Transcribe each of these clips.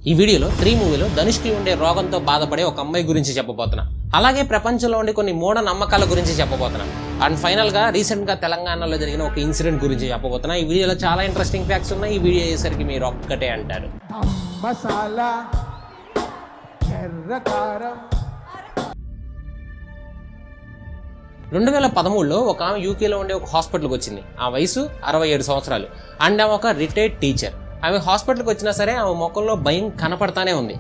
ఈ వీడియోలో 3 మూవీలో ధనుష్కి ఉండే రోగంతో బాధపడే ఒక అమ్మాయి గురించి చెప్పబోతున్నా. అలాగే ప్రపంచంలో ఉండే కొన్ని మూఢ నమ్మకాల గురించి చెప్పబోతున్నా. అండ్ ఫైనల్ గా రీసెంట్ గా తెలంగాణలో జరిగిన ఒక ఇన్సిడెంట్ గురించి చెప్పబోతున్నా. ఈ వీడియోలో చాలా ఇంట్రెస్టింగ్ ఫ్యాక్ట్స్ ఉన్నాయి. ఈ వీడియో అయ్యేసరికి మీరు ఒక్కటే అంటారు. 2013లో ఒక ఆమె యూకేలో ఉండే ఒక హాస్పిటల్కి వచ్చింది. ఆ వయసు 67 సంవత్సరాలు. అండ్ ఆమె ఒక రిటైర్డ్ టీచర్. ఆమె హాస్పిటల్కి వచ్చినా సరే ఆమె ముఖంలో భయం కనపడతానే ఉంది.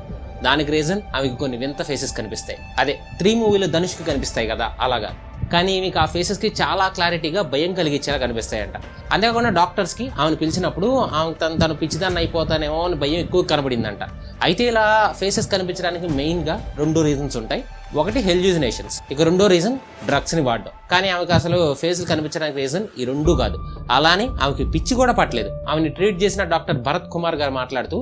దానికి రీజన్ ఆమెకి కొన్ని వింత ఫేసెస్ కనిపిస్తాయి. అదే 3 మూవీలో ధనుష్కి కనిపిస్తాయి కదా అలాగా. కానీ మీకు ఆ ఫేసెస్కి చాలా క్లారిటీగా భయం కలిగించేలా కనిపిస్తాయంట. అంతేకాకుండా డాక్టర్స్కి ఆమెను పిలిచినప్పుడు ఆమె తను పిచ్చిదాన్ని అయిపోతానేమో అని భయం ఎక్కువ కనబడిందంట. అయితే ఇలా ఫేసెస్ కనిపించడానికి మెయిన్గా 2 రీజన్స్ ఉంటాయి. ఒకటి హెల్యూజినేషన్స్, ఇక రెండో రీజన్ డ్రగ్స్ని వాడడం. కానీ ఆమెకు అసలు ఫేసులు కనిపించడానికి రీజన్ ఈ 2 కాదు. అలానే ఆమెకి పిచ్చి కూడా పట్టలేదు. ఆమెని ట్రీట్ చేసిన డాక్టర్ భరత్ కుమార్ గారు మాట్లాడుతూ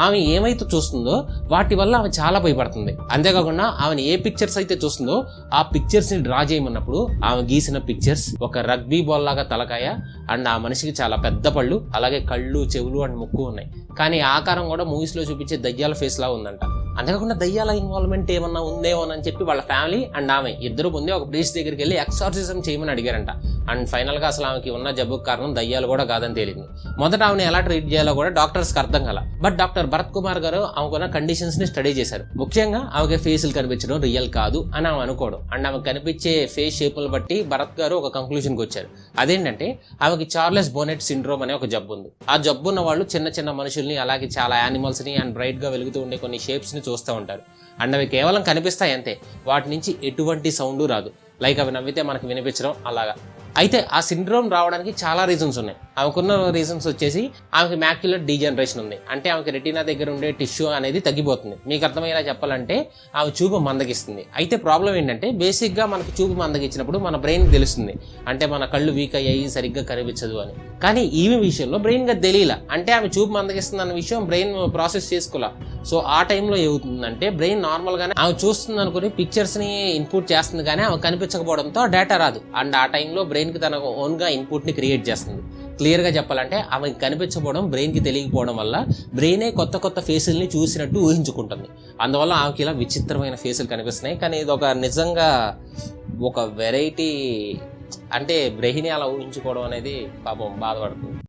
ఆమె ఏమైతే చూస్తుందో వాటి వల్ల ఆమె చాలా భయపడుతుంది. అంతేకాకుండా ఆమెను ఏ పిక్చర్స్ అయితే చూస్తుందో ఆ పిక్చర్స్ ని డ్రా చేయమన్నప్పుడు ఆమె గీసిన పిక్చర్స్ ఒక రగ్బీ బాల్ లాగా తలకాయ అండ్ ఆ మనిషికి చాలా పెద్ద పళ్ళు, అలాగే కళ్ళు, చెవులు అండ్ ముక్కు ఉన్నాయి. కానీ ఆకారం కూడా మూవీస్ లో చూపించే దయ్యాల ఫేస్ లా ఉందంట. అంతేకాకుండా దయ్యాల ఇన్వాల్వ్మెంట్ ఏమన్నా ఉందేమోనని చెప్పి వాళ్ళ ఫ్యామిలీ అండ్ ఆమె ఇద్దరు ముందే ఒక ప్రీస్ట్ దగ్గరికి వెళ్ళి ఎక్సార్సిజం చేయమని అడిగారంట. అండ్ ఫైనల్ గా అసలు ఆమెకి ఉన్న జబ్బుకు కారణం దయ్యాలు కూడా కాదని తేలింది. మొదట ఆమెను ఎలా ట్రీట్ చేయాలో కూడా డాక్టర్స్కి అర్థం కాల. బట్ డాక్టర్ భరత్ కుమార్ గారు ఆమెకున్న కండిషన్స్ ని స్టడీ చేశారు. ముఖ్యంగా ఆమెకి ఫేసులు కనిపించడం రియల్ కాదు అని ఆమె అనుకోవడం. అండ్ ఆమెకు కనిపించే ఫేస్ షేపులు బట్టి భరత్ గారు ఒక కంక్లూజన్కి వచ్చారు. అదేంటంటే ఆమెకి చార్లెస్ బోనెట్ సిండ్రోమ్ అనే ఒక జబ్బు ఉంది. ఆ జబ్బు ఉన్న వాళ్ళు చిన్న చిన్న మనుషుల్ని, అలాగే చాలా యానిమల్స్ ని అండ్ బ్రైట్ గా వెలుగుతూ ఉండే కొన్ని షేప్స్ ని చూస్తూ ఉంటారు. అండ్ అవి కేవలం కనిపిస్తాయి అంతే. వాటి నుంచి ఎటువంటి సౌండ్ రాదు. లైక్ అవి నవ్వితే మనకు వినిపించడం అలాగా. అయితే ఆ సిండ్రోమ్ రావడానికి చాలా రీజన్స్ ఉన్నాయి. ఆమెకున్న రీజన్స్ వచ్చేసి ఆమెకి మ్యాక్యులర్ డీజనరేషన్ ఉంది. అంటే ఆమెకి రెటీనా దగ్గర ఉండే టిష్యూ అనేది తగ్గిపోతుంది. మీకు అర్థమయ్యేలా చెప్పాలంటే ఆమె చూపు మందగిస్తుంది. అయితే ప్రాబ్లం ఏంటంటే బేసిక్ గా మనకి చూపు మందగించినప్పుడు మన బ్రెయిన్ తెలుస్తుంది, అంటే మన కళ్ళు వీక్ అయ్యాయి, సరిగ్గా కనిపించదు అని. కానీ ఈమె విషయంలో బ్రెయిన్ గా తెలియలా. అంటే ఆమె చూపు మందగిస్తుంది అన్న విషయం బ్రెయిన్ ప్రాసెస్ చేసుకోలే. సో ఆ టైంలో ఏమవుతుందంటే బ్రెయిన్ నార్మల్ గానే ఆమె చూస్తుంది అనుకుని పిక్చర్స్ ని ఇన్పుట్ చేస్తుంది, కానీ ఆమె కనిపించకపోవడంతో డేటా రాదు. అండ్ ఆ టైంలో బ్రెయిన్ కి తన ఓన్ గా ఇన్పుట్ ని క్రియేట్ చేస్తుంది. క్లియర్ గా చెప్పాలంటే ఆమెకి కనిపించకపోవడం, బ్రెయిన్ కి తెలియకపోవడం వల్ల బ్రెయినే కొత్త కొత్త ఫేసుల్ని చూసినట్టు ఊహించుకుంటుంది. అందువల్ల ఆమెకి ఇలా విచిత్రమైన ఫేసులు కనిపిస్తున్నాయి. కానీ ఇది ఒక నిజంగా ఒక వెరైటీ. అంటే బ్రెయిన్ అలా ఊహించుకోవడం అనేది పాపం బాధపడుతుంది.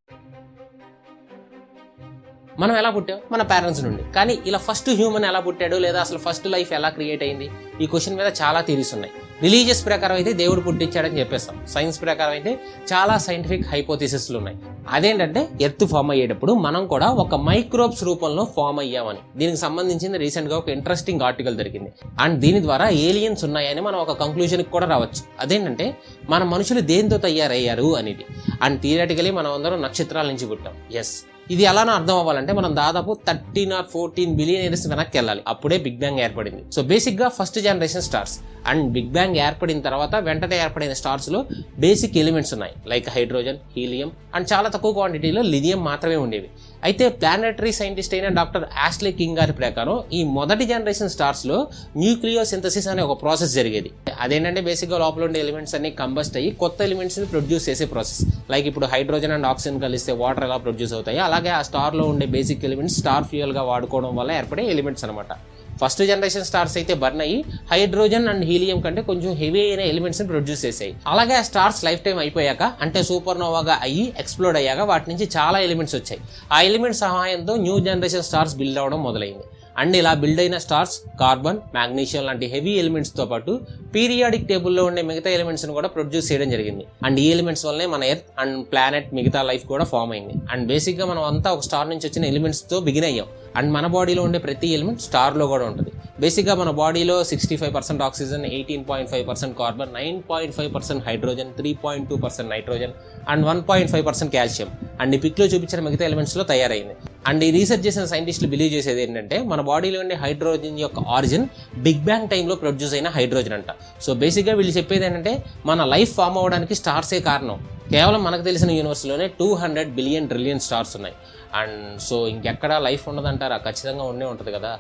మనం ఎలా పుట్టాం? మన పేరెంట్స్ నుండి. కానీ ఇలా ఫస్ట్ హ్యూమన్ ఎలా పుట్టాడు, లేదా అసలు ఫస్ట్ లైఫ్ ఎలా క్రియేట్ అయింది, ఈ క్వశ్చన్ మీద చాలా థియరీస్ ఉన్నాయి. రిలీజియస్ ప్రకారం అయితే దేవుడు పుట్టించాడని చెప్పేస్తాం. సైన్స్ ప్రకారం అయితే చాలా సైంటిఫిక్ హైపోథిసిస్లు ఉన్నాయి. అదేంటంటే ఎర్త్ ఫామ్ అయ్యేటప్పుడు మనం కూడా ఒక మైక్రోబ్స్ రూపంలో ఫామ్ అయ్యామని. దీనికి సంబంధించిన రీసెంట్ గా ఒక ఇంట్రెస్టింగ్ ఆర్టికల్ దొరికింది. అండ్ దీని ద్వారా ఏలియన్స్ ఉన్నాయని మనం ఒక కంక్లూజన్కి కూడా రావచ్చు. అదేంటంటే మన మనుషులు దేంతో తయారయ్యారు అనేది. అండ్ థియరిటికలీ మనం అందరం నక్షత్రాల నుంచి పుట్టాం. ఎస్, ఇది ఎలానో అర్థం అవ్వాలంటే మనం దాదాపు 13 or 14 బిలియన్ ఇయర్స్ వెనక్కి వెళ్ళాలి. అప్పుడే బిగ్ బ్యాంగ్ ఏర్పడింది. సో బేసిక్ గా first generation stars. And big bang ఏర్పడిన తర్వాత వెంటనే ఏర్పడిన స్టార్స్ లో బేసిక్ ఎలిమెంట్స్ ఉన్నాయి. లైక్ హైడ్రోజన్, హీలియం అండ్ చాలా తక్కువ క్వాంటిటీలో లిథియం మాత్రమే ఉండేవి. అయితే ప్లానెటరీ సైంటిస్ట్ అయిన డాక్టర్ యాష్లీ కింగ్ గారి ప్రకారం ఈ మొదటి జనరేషన్ స్టార్స్ లో న్యూక్లియోసింథసిస్ అనే ఒక ప్రాసెస్ జరిగేది. అదేంటంటే బేసిక్ గా లోపల ఉండే ఎలిమెంట్స్ అన్ని కంబస్ట్ అయ్యి కొత్త ఎలిమెంట్స్ ని ప్రొడ్యూస్ చేసే ప్రాసెస్. లైక్ ఇప్పుడు హైడ్రోజన్ అండ్ ఆక్సిజన్ కలిస్తే వాటర్ ఎలా ప్రొడ్యూస్ అవుతాయి, అలాగే ఆ స్టార్ లో ఉండే బేసిక్ ఎలిమెంట్స్ స్టార్ ఫ్యూయల్ గా వాడుకోవడం వల్ల ఏర్పడే ఎలిమెంట్స్ అనమాట. ఫస్ట్ జనరేషన్ స్టార్స్ అయితే బర్న్ అయ్యి హైడ్రోజన్ అండ్ హీలియం కంటే కొంచెం హెవీ అయిన ఎలిమెంట్స్ ని ప్రొడ్యూస్ చేసాయి. అలాగే ఆ స్టార్స్ లైఫ్ టైం అయిపోయాక, అంటే సూపర్ నోవాగా అయ్యి ఎక్స్ప్లోడ్ అయ్యాక వాటి నుంచి చాలా ఎలిమెంట్స్ వచ్చాయి. ఆ ఎలిమెంట్స్ సహాయంతో న్యూ జనరేషన్ స్టార్స్ బిల్డ్ అవడం మొదలైంది. అండ్ ఇలా బిల్డ్ అయిన స్టార్స్ కార్బన్, మాగ్నీషియం లాంటి హెవీ ఎలిమెంట్స్ తో పాటు పీరియాడిక్ టేబుల్లో ఉండే మిగతా ఎలిమెంట్స్ ని కూడా ప్రొడ్యూస్ చేయడం జరిగింది. అండ్ ఈ ఎలిమెంట్స్ వల్లనే మన ఎర్త్ అండ్ ప్లానెట్ మిగతా లైఫ్ కూడా ఫామ్ అయింది. అండ్ బేసిక్ గా మనం అంతా ఒక స్టార్ నుంచి వచ్చిన ఎలిమెంట్స్ తో బిగిన్ అయ్యాం. అండ్ మన బాడీలో ఉండే ప్రతి ఎలిమెంట్ స్టార్ లో కూడా ఉంటుంది. బేసిక్ గా మన బాడీలో 65% oxygen, 18.5% carbon, 9.5% hydrogen, 3.2% nitrogen and 1.5% calcium and ఈ పిక్ లో చూపించిన మిగతా ఎలిమెంట్స్ లో తయారైంది. అండ్ ఈ రీసెర్చ్ చేసిన సైంటిస్టులు బిలీవ్ చేసేది ఏంటంటే మన బాడీలో ఉండే హైడ్రోజన్ యొక్క ఆరిజిన్ బిగ్ బ్యాంగ్ టైంలో ప్రొడ్యూస్ అయిన హైడ్రోజన్ అంట. సో బేసిక్ గా వీళ్ళు చెప్పేది ఏంటంటే మన లైఫ్ ఫామ్ అవ్వడానికి స్టార్సే కారణం. కేవలం మనకు తెలిసిన యూనివర్స్లోనే 200 బిలియన్ ట్రిలియన్ స్టార్స్ ఉన్నాయి. అండ్ సో ఇంకెక్కడా లైఫ్ ఉండదంటారా? ఖచ్చితంగా ఉండే ఉంటుంది కదా.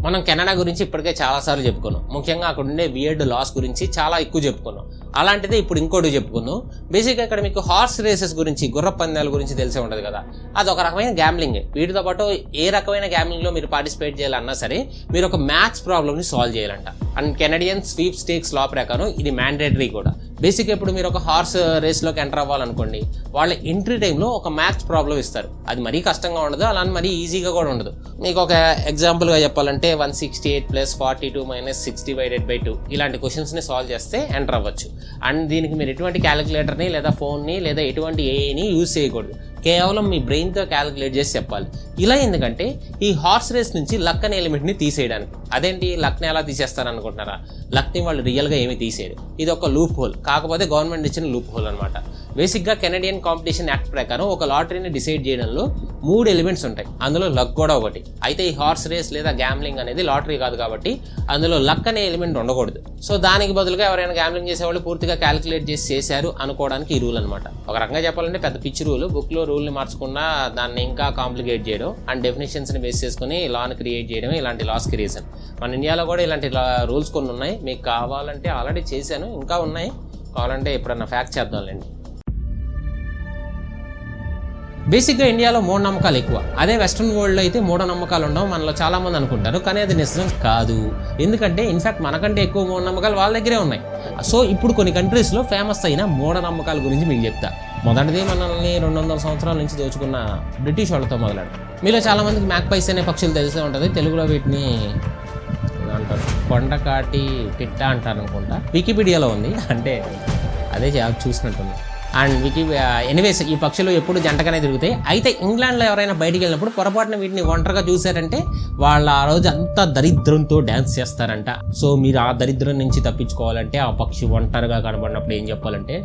మనం కెనడా గురించి ఇప్పటికే చాలాసార్లు చెప్పుకున్నాం. ముఖ్యంగా అక్కడ ఉండే వియర్డ్ లాస్ గురించి చాలా ఎక్కువ చెప్పుకున్నాం. అలాంటిదే ఇప్పుడు ఇంకోటి చెప్పుకుందాం. బేసిక్గా ఇక్కడ మీకు హార్స్ రేసెస్ గురించి, గుర్ర పందాల గురించి తెలిసే ఉంటుంది కదా. అది ఒక రకమైన గ్యాంబ్లింగ్. వీటితో పాటు ఏ రకమైన గ్యాంబ్లింగ్లో మీరు పార్టిసిపేట్ చేయాలన్నా సరే మీరు ఒక మ్యాథ్స్ ప్రాబ్లమ్ని సాల్వ్ చేయాలంట. అండ్ కెనడియన్ స్వీప్స్టేక్స్ లా ప్రకారం ఇది మ్యాండేటరీ కూడా. బేసిక్ ఇప్పుడు మీరు ఒక హార్స్ రేస్లోకి ఎంటర్ అవ్వాలనుకోండి, వాళ్ళ ఎంట్రీ టైంలో ఒక మ్యాథ్స్ ప్రాబ్లం ఇస్తారు. అది మరీ కష్టంగా ఉండదు, అలా మరీ ఈజీగా కూడా ఉండదు. మీకు ఒక ఎగ్జాంపుల్గా చెప్పాలంటే 168 + 42 - 6/2 ఇలాంటి క్వశ్చన్స్ని సాల్వ్ చేస్తే ఎంటర్ అవ్వచ్చు. అండ్ దీనికి మీరు ఎటువంటి క్యాలిక్యులేటర్ని లేదా ఫోన్ని లేదా ఎటువంటి ఏఐని యూజ్ చేయకూడదు. కేవలం మీ బ్రెయిన్తో క్యాలిక్యులేట్ చేసి చెప్పాలి. ఇలా ఎందుకంటే ఈ హార్స్ రేస్ నుంచి లక్ అనే ఎలిమెంట్ని తీసేయడానికి. అదేంటి, లక్ని ఎలా తీసేస్తారనుకుంటున్నారా? లక్ని వాళ్ళు రియల్గా ఏమీ తీసేయరు. ఇది ఒక లూప్ హోల్, కాకపోతే గవర్నమెంట్ ఇచ్చిన లూప్ హోల్ అనమాట. బేసిక్గా కెనడియన్ కాంపిటీషన్ యాక్ట్ ప్రకారం ఒక లాటరీని డిసైడ్ చేయడంలో 3 ఎలిమెంట్స్ ఉంటాయి, అందులో లక్ కూడా ఒకటి. అయితే ఈ హార్స్ రేస్ లేదా గ్యాంబ్లింగ్ అనేది లాటరీ కాదు కాబట్టి అందులో లక్ అనే ఎలిమెంట్ ఉండకూడదు. సో దానికి బదులుగా ఎవరైనా గ్యాంబ్లింగ్ చేసేవాళ్ళు పూర్తిగా క్యాలిక్యులేట్ చేసి చేశారు అనుకోవడానికి ఈ రూల్ అనమాట. ఒక రకంగా చెప్పాలంటే పెద్ద పిచ్చి రూల్. బుక్లో రూల్ని మార్చకుండా దాన్ని ఇంకా కాంప్లికేట్ చేయడం అండ్ డెఫినేషన్స్ని బేస్ చేసుకుని లాని క్రియేట్ చేయడం ఇలాంటి లాస్కి రీజన్. మన ఇండియాలో కూడా ఇలాంటి రూల్స్ కొన్ని ఉన్నాయి. మీకు కావాలంటే ఆల్రెడీ చేశాను, ఇంకా ఉన్నాయి, కావాలంటే ఎప్పుడన్నా ఫ్యాక్ట్ చేద్దాంలేండి. బేసిక్గా ఇండియాలో మూఢనమ్మకాలు ఎక్కువ. అదే వెస్ట్రన్ వరల్డ్లో అయితే మూఢనమ్మకాలు ఉండవు మనలో చాలామంది అనుకుంటారు, కానీ అది నిజం కాదు. ఎందుకంటే ఇన్ఫ్యాక్ట్ మనకంటే ఎక్కువ మూఢనమ్మకాలు వాళ్ళ దగ్గరే ఉన్నాయి. సో ఇప్పుడు కొన్ని కంట్రీస్లో ఫేమస్ అయిన మూఢనమ్మకాల గురించి మీకు చెప్తా. మొదటిది మనల్ని 200 సంవత్సరాల నుంచి దోచుకున్న బ్రిటిష్ వాళ్ళతో మొదలెడు. మీలో చాలామందికి మ్యాక్పైస్ అనే పక్షులు తెలిసే ఉంటుంది. తెలుగులో వీటిని అంటారు కొండకాటి పిట్ట అంటారు అనుకుంటా. వికీపీడియాలో ఉంది, అంటే అదే చూసినట్టుంది. అండ్ ఎనీవేస్ ఈ పక్షులు ఎప్పుడు జంటగానే తిరుగుతాయి. అయితే ఇంగ్లాండ్లో ఎవరైనా బయటికి వెళ్ళినప్పుడు పొరపాటున వీటిని ఒంటరిగా చూశారంటే వాళ్ళు ఆ రోజు అంతా దరిద్రంతో డ్యాన్స్ చేస్తారంట. సో మీరు ఆ దరిద్రం నుంచి తప్పించుకోవాలంటే ఆ పక్షి ఒంటరిగా కనబడినప్పుడు ఏం చెప్పాలంటే,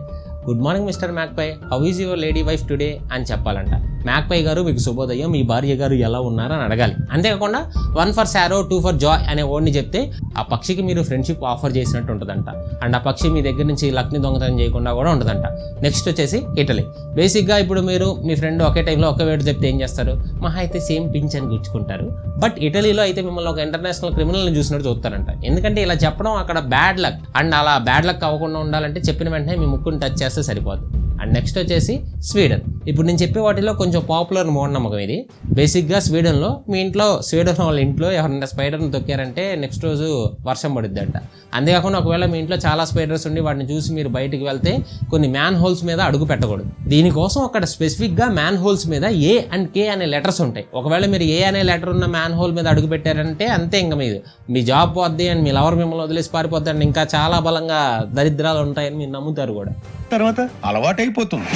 గుడ్ మార్నింగ్ మిస్టర్ మ్యాక్పై, how is your lady wife today అని చెప్పాలంట. మ్యాక్పై గారు మీకు శుభోదయం, మీ భార్య గారు ఎలా ఉన్నారని అడగాలి. అంతేకాకుండా 1 ఫర్ సారో 2 ఫర్ జాయ్ అనే వర్డ్ని చెప్తే ఆ పక్షికి మీరు ఫ్రెండ్షిప్ ఆఫర్ చేసినట్టు ఉంటుందంట. అండ్ ఆ పక్షి మీ దగ్గర నుంచి లక్ని దొంగతనం చేయకుండా కూడా ఉంటుందంట. నెక్స్ట్ వచ్చేసి ఇటలీ. బేసిక్గా ఇప్పుడు మీరు మీ ఫ్రెండ్ ఒకే టైంలో ఒకే వేడు చెప్తే ఏం చేస్తారు? మహా అయితే సేమ్ పించ్ అని గుచ్చుకుంటారు. బట్ ఇటలీలో అయితే మిమ్మల్ని ఒక ఇంటర్నేషనల్ క్రిమినల్ని చూసినట్టు చూస్తారంట. ఎందుకంటే ఇలా చెప్పడం అక్కడ బ్యాడ్ లక్. అండ్ అలా బ్యాడ్ లక్ అవ్వకుండా ఉండాలంటే చెప్పిన వెంటనే మీ ముక్కుని టచ్ చేస్తే సరిపోదు. అండ్ నెక్స్ట్ వచ్చేసి స్వీడన్. ఇప్పుడు నేను చెప్పే వాటిలో కొంచెం పాపులర్ మూఢనమ్మకం ఇది. బేసిక్గా స్వీడన్లో మీ ఇంట్లో, స్వీడన్ వాళ్ళ ఇంట్లో ఎవరైనా స్పైడర్ని తొక్కారంటే నెక్స్ట్ రోజు వర్షం పడుద్ది అంట. అంతేకాకుండా ఒకవేళ మీ ఇంట్లో చాలా స్పైడర్స్ ఉండి వాటిని చూసి మీరు బయటికి వెళ్తే కొన్ని మ్యాన్ హోల్స్ మీద అడుగు పెట్టకూడదు. దీనికోసం అక్కడ స్పెసిఫిక్గా మ్యాన్ హోల్స్ మీద ఏ అండ్ కే అనే లెటర్స్ ఉంటాయి. ఒకవేళ మీరు ఏ అనే లెటర్ ఉన్న మ్యాన్ హోల్ మీద అడుగు పెట్టారంటే అంతే, ఇంకా మీ జాబ్ పోద్ది అండ్ మీ లవర్ మిమ్మల్ని వదిలేసి పారిపోద్ది అండ్ ఇంకా చాలా బలంగా దరిద్రాలు ఉంటాయని మీరు నమ్ముతారు కూడా. తర్వాత అలవాటైపోతుంది.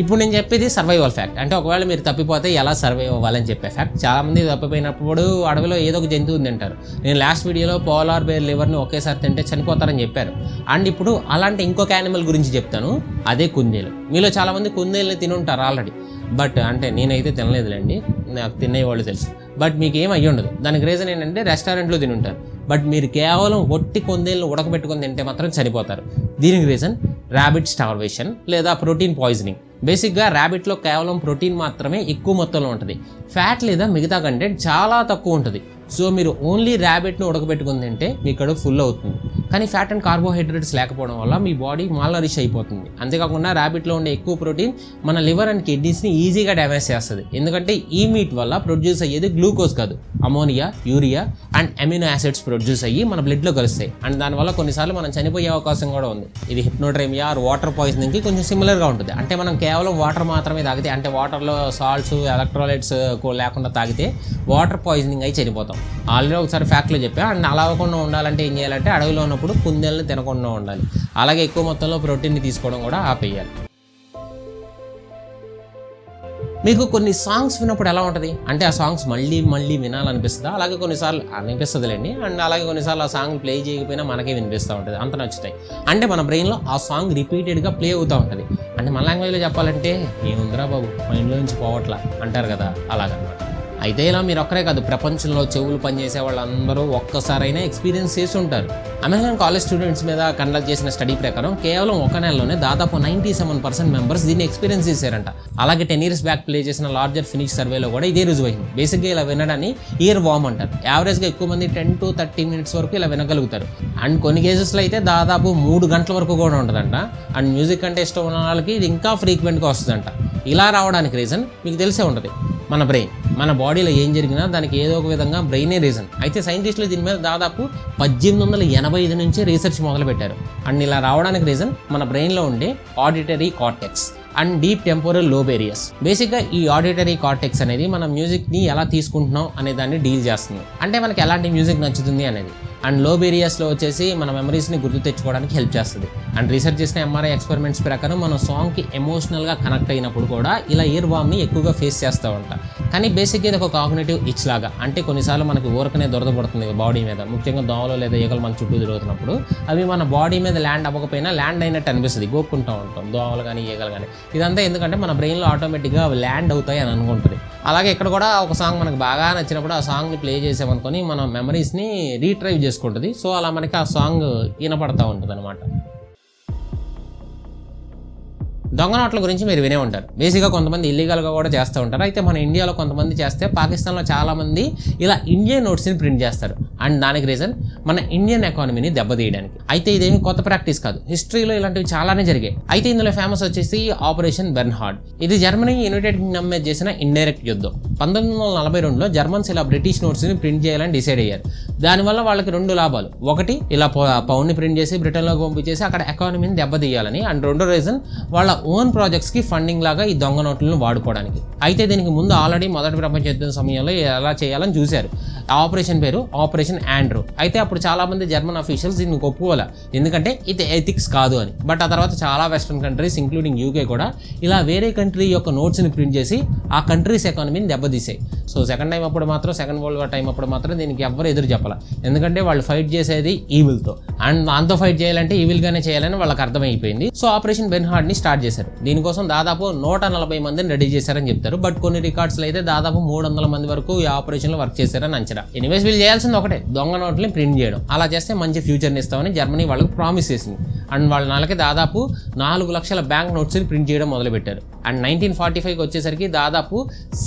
ఇప్పుడు నేను చెప్పేది సర్వైవల్ ఫ్యాక్ట్. అంటే ఒకవేళ మీరు తప్పిపోతే ఎలా సర్వైవ్ అవ్వాలని చెప్పే ఫ్యాక్ట్. చాలామంది తప్పిపోయినప్పుడు అడవిలో ఏదో ఒక జంతువు తింటారు. నేను లాస్ట్ వీడియోలో పోలార్ బేర్ లివర్ని ఒకేసారి తింటే చనిపోతారని చెప్పారు. అండ్ ఇప్పుడు అలాంటి ఇంకొక యానిమల్ గురించి చెప్తాను, అదే కుందేలు. మీలో చాలామంది కుందేలుని తినుంటారు ఆల్రెడీ. బట్ అంటే నేనైతే తినలేదులేండి, నాకు తినేవాళ్ళు తెలుసు. బట్ మీకు ఏం అయ్యి ఉండదు. దానికి రీజన్ ఏంటంటే రెస్టారెంట్లో తినుంటారు. బట్ మీరు కేవలం ఒట్టి కొందేలను ఉడకబెట్టుకొని తింటే మాత్రం చనిపోతారు. దీనికి రీజన్ ర్యాబిట్ స్టార్వేషన్ లేదా ప్రోటీన్ పాయిజనింగ్. బేసిక్గా ర్యాబిట్లో కేవలం ప్రోటీన్ మాత్రమే ఎక్కువ మొత్తంలో ఉంటుంది, ఫ్యాట్ లేదా మిగతా కంటెంట్ చాలా తక్కువ ఉంటుంది. సో మీరు ఓన్లీ ర్యాబిట్ను ఉడకబెట్టుకుని తింటే మీ కడుపు ఫుల్ అవుతుంది. కానీ ఫ్యాట్ అండ్ కార్బోహైడ్రేట్స్ లేకపోవడం వల్ల మీ బాడీ మాల్నరిష్ అయిపోతుంది. అంతేకాకుండా ర్యాబిట్లో ఉండే ఎక్కువ ప్రోటీన్ మన లివర్ అండ్ కిడ్నీస్ని ఈజీగా డ్యామేజ్ చేస్తుంది. ఎందుకంటే ఈ మీట్ వల్ల ప్రొడ్యూస్ అయ్యేది గ్లూకోజ్ కాదు, ammonia, urea and amino acids produce అయ్యి మన బ్లడ్లో కలుస్తాయి. అండ్ దానివల్ల కొన్నిసార్లు మనం చనిపోయే అవకాశం కూడా ఉంది. ఇది హిప్నోట్రేమియా ఆర్ వాటర్ పాయిజనింగ్కి కొంచెం సిమిలర్గా ఉంటుంది. అంటే మనం కేవలం వాటర్ మాత్రమే తాగితే, అంటే వాటర్లో సాల్ట్స్, ఎలక్ట్రోలైట్స్ లేకుండా తాగితే వాటర్ పాయిజనింగ్ అయి చనిపోతాం. ఆల్రెడీ ఒకసారి ఫ్యాక్ట్లో చెప్పా. అండ్ అలా అవ్వకుండా ఉండాలంటే ఏం చేయాలంటే అడవిలో ఉన్నప్పుడు కుందేళ్ళని తినకుండా ఉండాలి. అలాగే ఎక్కువ మొత్తంలో ప్రోటీన్ని తీసుకోవడం కూడా ఆపేయాలి. మీకు కొన్ని సాంగ్స్ విన్నప్పుడు ఎలా ఉంటుంది అంటే ఆ సాంగ్స్ మళ్ళీ మళ్ళీ వినాలనిపిస్తుందా? అలాగే కొన్నిసార్లు అనిపిస్తుందిలేండి. అండ్ అలాగే కొన్నిసార్లు ఆ సాంగ్ ప్లే చేయకపోయినా మనకే వినిపిస్తూ ఉంటుంది, అంత నచ్చుతాయి. అంటే మన బ్రెయిన్లో ఆ సాంగ్ రిపీటెడ్గా ప్లే అవుతూ ఉంటుంది. అంటే మన లాంగ్వేజ్లో చెప్పాలంటే ఏముందిరా బాబు మైండ్లో నుంచి పోవట్లా అంటారు కదా, అలాగనమాట. అయితే ఇలా మీరు ఒక్కరే కాదు, ప్రపంచంలో చెవులు పనిచేసే వాళ్ళందరూ ఒక్కసారైనా ఎక్స్పీరియన్స్ చేసి ఉంటారు. అమెరికన్ కాలేజ్ స్టూడెంట్స్ మీద కండక్ట్ చేసిన స్టడీ ప్రకారం కేవలం ఒక నెలలోనే దాదాపు 97% మెంబర్స్ దీన్ని ఎక్స్పీరియన్స్ చేశారంట. అలాగే 10 years బ్యాక్ ప్లే చేసిన లార్జర్ ఫినిష్ సర్వేలో కూడా ఇదే రుజువైంది. బేసిక్గా ఇలా వినడాన్ని ఇయర్ వార్మ్ అంటారు. యావరేజ్గా ఎక్కువ మంది 10 to 30 minutes వరకు ఇలా వినగలుగుతారు. అండ్ కొన్ని కేసెస్లో అయితే దాదాపు 3 గంటల వరకు కూడా ఉంటుందంట. అండ్ మ్యూజిక్ అంటే ఇష్టం ఉన్న వాళ్ళకి ఇది ఇంకా ఫ్రీక్వెంట్గా వస్తుందంట. ఇలా రావడానికి రీజన్ మీకు తెలిసే ఉంటుంది, మన బ్రెయిన్. మన బాడీలో ఏం జరిగినా దానికి ఏదో ఒక విధంగా బ్రెయినే రీజన్. అయితే సైంటిస్టులు దీని మీద దాదాపు 1885 నుంచి రీసెర్చ్ మొదలుపెట్టారు. అండ్ ఇలా రావడానికి రీజన్ మన బ్రెయిన్లో ఉండే auditory cortex and deep temporal lobe areas. బేసిక్గా ఈ ఆడిటరీ కార్టెక్స్ అనేది మన మ్యూజిక్ని ఎలా తీసుకుంటున్నాం అనే దాన్ని డీల్ చేస్తుంది. అంటే మనకి ఎలాంటి మ్యూజిక్ నచ్చుతుంది అనేది. అండ్ లోబ్ ఏరియాస్లో వచ్చేసి మన మెమరీస్ని గుర్తు తెచ్చుకోవడానికి హెల్ప్ చేస్తుంది. అండ్ రీసెర్చ్ చేసిన ఎంఆర్ఐ ఎక్స్పెరిమెంట్స్ ప్రకారం మన సాంగ్కి ఎమోషనల్గా కనెక్ట్ అయినప్పుడు కూడా ఇలా ఇయర్ వామ్ని ఎక్కువగా ఫేస్ చేస్తూ ఉంటాం. కానీ బేసిక్గా ఇది ఒక కాగ్నిటివ్ ఇచ్ లాగా. అంటే కొన్నిసార్లు మనకి ఊరకనే దొరదపడుతుంది బాడీ మీద, ముఖ్యంగా దోమలు లేదా ఈగలు మన చుట్టూ తిరుగుతున్నప్పుడు అవి మన బాడీ మీద ల్యాండ్ అవ్వకపోయినా ల్యాండ్ అయినట్టు అనిపిస్తుంది, గోక్కుంటూ ఉంటాం దోమలు కానీ ఈగలు కానీ. ఇదంతా ఎందుకంటే మన బ్రెయిన్లో ఆటోమేటిక్గా అవి ల్యాండ్ అవుతాయి అని అనుకుంటుంది. అలాగే ఇక్కడ కూడా ఒక సాంగ్ మనకు బాగా నచ్చినప్పుడు ఆ సాంగ్ని ప్లే చేసామనుకొని మన మెమరీస్ని రీట్రైవ్ చేసుకుంటుంది. సో అలా మనకి ఆ సాంగ్ వినపడతా ఉంటుంది అనమాట. దొంగ నోట్ల గురించి మీరు వినే ఉంటారు. బేసిక్గా కొంతమంది ఇల్లీగల్గా కూడా చేస్తూ ఉంటారు. అయితే మన ఇండియాలో కొంతమంది చేస్తే పాకిస్తాన్లో చాలామంది ఇలా ఇండియన్ నోట్స్ని ప్రింట్ చేస్తారు. అండ్ దానికి రీజన్ మన ఇండియన్ ఎకానమీని దెబ్బతీయడానికి. అయితే ఇదేమి కొత్త ప్రాక్టీస్ కాదు, హిస్టరీలో ఇలాంటివి చాలానే జరిగాయి. అయితే ఇందులో ఫేమస్ వచ్చేసి ఆపరేషన్ బెర్న్హార్డ్. ఇది జర్మనీ యునైటెడ్ కింగ్డమ్ మీద చేసిన ఇండైరెక్ట్ యుద్ధం. 1942లో జర్మన్స్ ఇలా బ్రిటిష్ నోట్స్ని ప్రింట్ చేయాలని డిసైడ్ అయ్యారు. దానివల్ల వాళ్ళకి 2 లాభాలు. ఒకటి, ఇలా పౌండ్ని ప్రింట్ చేసి బ్రిటన్లోకి పంపించేసి అక్కడ ఎకానమీని దెబ్బతీయాలని. అండ్ రెండో రీజన్, వాళ్ళ ఓన్ ప్రాజెక్ట్స్కి ఫండింగ్ లాగా ఈ దొంగ నోట్లను వాడుకోవడానికి. అయితే దీనికి ముందు ఆల్రెడీ మొదటి ప్రపంచ యుద్ధం సమయంలో ఎలా చేయాలని చూశారు. ఆ ఆపరేషన్ పేరు ఆపరేషన్ ఆండ్రూ. అయితే అప్పుడు చాలామంది జర్మన్ అఫీషియల్స్ దీన్ని ఒప్పుకోవాలి, ఎందుకంటే ఇది ఎథిక్స్ కాదు అని. బట్ ఆ తర్వాత చాలా వెస్ట్రన్ కంట్రీస్ ఇంక్లూడింగ్ యూకే కూడా ఇలా వేరే కంట్రీ యొక్క నోట్స్ని ప్రింట్ చేసి ఆ కంట్రీస్ ఎకానమీని దెబ్బతీసాయి. సో సెకండ్ టైం అప్పుడు మాత్రం, సెకండ్ వరల్డ్ వార్ టైం అప్పుడు మాత్రం దీనికి ఎవ్వరు ఎదురు చెప్పాలి, ఎందుకంటే వాళ్ళు ఫైట్ చేసేది ఈవిల్తో. అండ్ దాంతో ఫైట్ చేయాలంటే ఈవిల్గానే చేయాలని వాళ్ళకి అర్థమైపోయింది. సో ఆపరేషన్ బెర్న్హార్డ్ని స్టార్ట్ చేశారు. దీనికోసం దాదాపు 140 మందిని రెడీ చేశారని చెప్తారు. బట్ కొన్ని రికార్డ్స్లో అయితే దాదాపు 300 మంది వరకు ఈ ఆపరేషన్లో వర్క్ చేశారని అంచనా. ఎనీవేస్ వీళ్ళు చేయాల్సింది ఒకటే, దొంగ నోట్లని ప్రింట్ చేయడం. అలా చేస్తే మంచి ఫ్యూచర్ని ఇస్తామని జర్మనీ వాళ్ళకి ప్రామిస్ చేసింది. అండ్ వాళ్ళ నెలకి దాదాపు 4 లక్షల బ్యాంక్ నోట్స్ని ప్రింట్ చేయడం మొదలుపెట్టారు. అండ్ 1945కి వచ్చేసరికి దాదాపు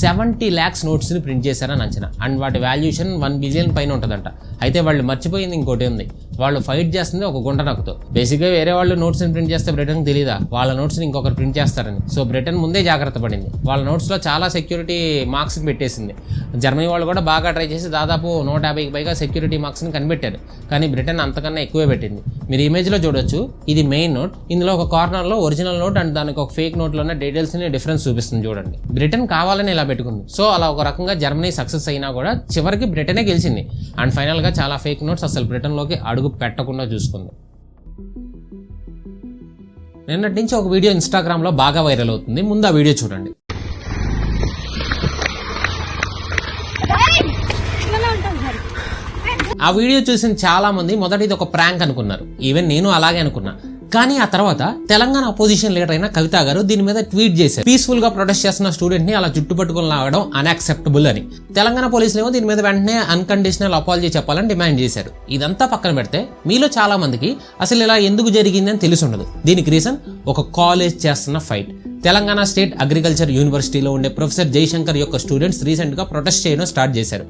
70 lakhs నోట్స్ని ప్రింట్ చేశారని అంచనా. అండ్ వాటి వాల్యూషన్ 1 బిలియన్ పైన ఉంటుందంట. అయితే వాళ్ళు మర్చిపోయింది ఇంకోటి ఉంది, వాళ్ళు ఫైట్ చేస్తుంది ఒక గుంట నక్కుతో. బేసిక్గా వేరే వాళ్ళు నోట్స్ని ప్రింట్ చేస్తే బ్రిటన్కి తెలియదా వాళ్ళ నోట్స్ని ఇంకొకరు ప్రింట్ చేస్తారని. సో బ్రిటన్ ముందే జాగ్రత్త పడింది, వాళ్ళ నోట్స్లో చాలా సెక్యూరిటీ మార్క్స్ని పెట్టేసింది. జర్మనీ వాళ్ళు కూడా బాగా ట్రై చేసి దాదాపు 150కి పైగా సెక్యూరిటీ మార్క్స్ని కనిపెట్టారు. కానీ బ్రిటన్ అంతకన్నా ఎక్కువే పెట్టింది. మీరు ఇమేజ్లో చూడొచ్చు, ఇది మెయిన్ నోట్. ఇందులో ఒక కార్నర్లో ఒరిజినల్ నోట్ అండ్ దానికి ఒక ఫేక్ నోట్లో ఉన్న డీటెయిల్స్ని డిఫరెన్స్ చూపిస్తుంది చూడండి. బ్రిటన్ కావాలని ఇలా పెట్టుకుంది. సో అలా ఒక రకంగా జర్మనీ సక్సెస్ అయినా కూడా చివరికి బ్రిటనే గెలిచింది. అండ్ ఫైనల్గా చాలా ఫేక్ నోట్స్ అసలు బ్రిటన్లోకి అడుగు పెట్టకుండా చూసుకుంది. నిన్నటి నుంచి ఒక వీడియో ఇన్స్టాగ్రామ్లో బాగా వైరల్ అవుతుంది, ముందు ఆ వీడియో చూడండి. ఆ వీడియో చూసిన చాలా మంది మొదట ఇది ఒక ప్రాంక్ అనుకున్నారు. ఈవెన్ నేను అలాగే అనుకున్నా. కానీ ఆ తర్వాత తెలంగాణ అపోజిషన్ లీడర్ అయిన కవిత గారు దీని మీద ట్వీట్ చేశారు. పీస్ఫుల్ గా ప్రొటెస్ట్ చేస్తున్న స్టూడెంట్ ని అలా చుట్టుపట్టుకుని లాగడం అన్యాక్సెప్టబుల్ అని. తెలంగాణ పోలీసులు ఏమో దీని మీద వెంటనే అన్కండిషనల్ అపాలజీ చెప్పాలని డిమాండ్ చేశారు. ఇదంతా పక్కన పెడితే మీలో చాలా మందికి అసలు ఇలా ఎందుకు జరిగిందని తెలిసి ఉండదు. దీనికి రీజన్ ఒక కాలేజ్ చేస్తున్న ఫైట్. తెలంగాణ స్టేట్ అగ్రికల్చర్ యూనివర్సిటీలో ఉండే ప్రొఫెసర్ జయశంకర్ యొక్క స్టూడెంట్స్ రీసెంట్ గా ప్రొటెస్ట్ చేయడం స్టార్ట్ చేశారు.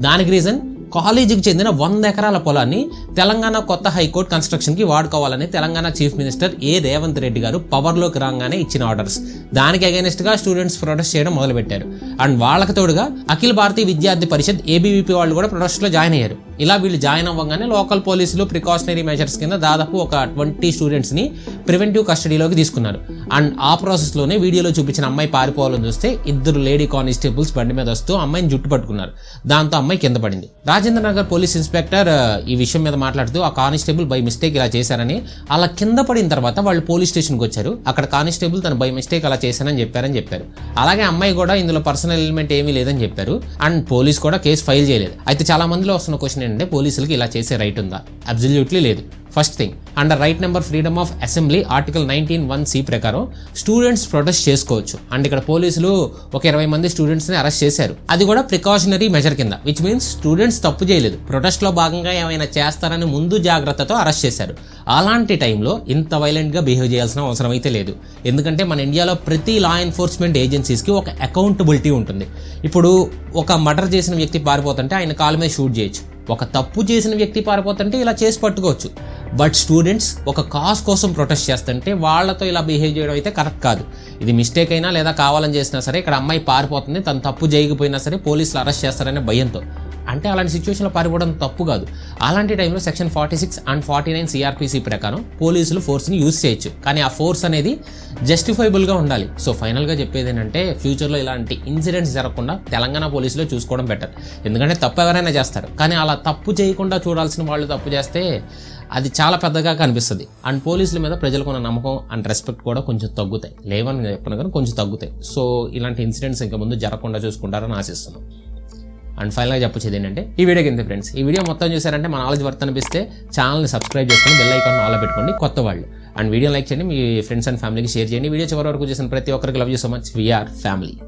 దానికి రీజన్ కాలేజీకి చెందిన 100 ఎకరాల పొలాన్ని తెలంగాణ కొత్త హైకోర్టు కన్స్ట్రక్షన్కి వాడుకోవాలని తెలంగాణ చీఫ్ మినిస్టర్ రేవంత్ రెడ్డి గారు పవర్లోకి రాగానే ఇచ్చిన ఆర్డర్స్. దానికి అగైనెస్ట్గా స్టూడెంట్స్ ప్రొటెస్ట్ చేయడం మొదలుపెట్టారు. అండ్ వాళ్ళకి తోడుగా అఖిల భారతీయ విద్యార్థి పరిషత్ ABVP వాళ్ళు కూడా ప్రొటెస్ట్లో జాయిన్ అయ్యారు. ఇలా వీళ్ళు జాయిన్ అవ్వగానే లోకల్ పోలీసులు ప్రికాషనరీ మెజర్స్ కింద దాదాపు ఒక 20 స్టూడెంట్స్ని ప్రివెంటివ్ కస్టడీలోకి తీసుకున్నారు. అండ్ ఆ ప్రాసెస్లోనే వీడియోలో చూపించిన అమ్మాయి పారిపోవాలని చూస్తే 2 లేడీ కానిస్టేబుల్స్ బండి మీద వస్తూ అమ్మాయిని జుట్టు పట్టుకున్నారు. దాంతో అమ్మాయి కింద పడింది. రాజేంద్ర నగర్ పోలీస్ ఇన్స్పెక్టర్ ఈ విషయం మీద మాట్లాడుతూ ఆ కానిస్టేబుల్ బై మిస్టేక్ ఇలా చేశారని, అలా కింద పడిన తర్వాత వాళ్ళు పోలీస్ స్టేషన్కి వచ్చారు. అక్కడ కానిస్టేబుల్ తను బై మిస్టేక్ అలా చేశానని చెప్పారు. అలాగే అమ్మాయి కూడా ఇందులో పర్సనల్ ఎలిమెంట్ ఏమీ లేదని చెప్పారు. అండ్ పోలీస్ కూడా కేసు ఫైల్ చేయలేదు. అయితే చాలా మందిలో వస్తున్న క్వశ్చన్ ఏంటంటే పోలీసులకి ఇలా చేసే రైట్ ఉందా? అబ్సల్యూట్లీ లేదు. First thing, under right number freedom of assembly article 19(1)(c) ప్రకారం స్టూడెంట్స్ ప్రొటెస్ట్ చేసుకోవచ్చు. అండ్ ఇక్కడ పోలీసులు ఒక 20 మంది స్టూడెంట్స్ని అరెస్ట్ చేశారు. అది కూడా ప్రికాషనరీ మెజర్ కింద, విచ్ మీన్స్ స్టూడెంట్స్ తప్పు చేయలేదు, ప్రొటెస్ట్లో భాగంగా ఏమైనా చేస్తారని ముందు జాగ్రత్తతో అరెస్ట్ చేశారు. అలాంటి టైంలో ఇంత వైలెంట్గా బిహేవ్ చేయాల్సిన అవసరం అయితే లేదు. ఎందుకంటే మన ఇండియాలో ప్రతి లా ఎన్ఫోర్స్మెంట్ ఏజెన్సీస్కి ఒక అకౌంటబిలిటీ ఉంటుంది. ఇప్పుడు ఒక మర్డర్ చేసిన వ్యక్తి పారిపోతుంటే ఆయన కాలు మీద షూట్ చేయొచ్చు, ఒక తప్పు చేసిన వ్యక్తి పారిపోతుంటే ఇలా చేసి పట్టుకోవచ్చు. బట్ స్టూడెంట్స్ ఒక కాజ్ కోసం ప్రొటెస్ట్ చేస్తుంటే వాళ్ళతో ఇలా బిహేవ్ చేయడం అయితే కరెక్ట్ కాదు. ఇది మిస్టేక్ అయినా లేదా కావాలని చేసినా సరే, ఇక్కడ అమ్మాయి పారిపోతుంది, తను తప్పు చేయకపోయినా సరే పోలీసులు అరెస్ట్ చేస్తారనే భయంతో. అంటే అలాంటి సిచ్యువేషన్లో పారిపోవడం తప్పు కాదు. అలాంటి టైంలో సెక్షన్ 46 and 49 CRPC ప్రకారం పోలీసులు ఫోర్స్ని యూజ్ చేయొచ్చు, కానీ ఆ ఫోర్స్ అనేది జస్టిఫైబుల్గా ఉండాలి. సో ఫైనల్గా చెప్పేది ఏంటంటే, ఫ్యూచర్లో ఇలాంటి ఇన్సిడెంట్స్ జరగకుండా తెలంగాణ పోలీసులో చూసుకోవడం బెటర్. ఎందుకంటే తప్పు ఎవరైనా చేస్తారు, కానీ అలా తప్పు చేయకుండా చూడాల్సిన వాళ్ళు తప్పు చేస్తే అది చాలా పెద్దగా కనిపిస్తుంది. అండ్ పోలీసుల మీద ప్రజలకు ఉన్న నమ్మకం అండ్ రెస్పెక్ట్ కూడా కొంచెం తగ్గుతాయి, లేవని చెప్పిన కానీ కొంచెం తగ్గుతాయి. సో ఇలాంటి ఇన్సిడెంట్స్ ఇంకా ముందు జరగకుండా చూసుకుంటారని ఆశిస్తున్నాం. అండ్ ఫైనల్గా చెప్పొచ్చేది ఏంటంటే, ఈ వీడియోకి ఇంత ఫ్రెండ్స్. ఈ వీడియో మొత్తం చూసారంటే మన నాలెడ్జ్ వర్త్ అనిపిస్తే ఛానల్ని సబ్స్క్రైబ్ చేసుకొని బెల్ ఐకాన్ ఆల్ పెట్టుకోండి కొత్త వాళ్ళు. అండ్ వీడియో లైక్ చేయండి, మీ ఫ్రెండ్స్ అండ్ ఫ్యామిలీకి షేర్ చేయండి. వీడియో చివరి వరకు చూసిన ప్రతి ఒక్కరికి love you so much. We are family.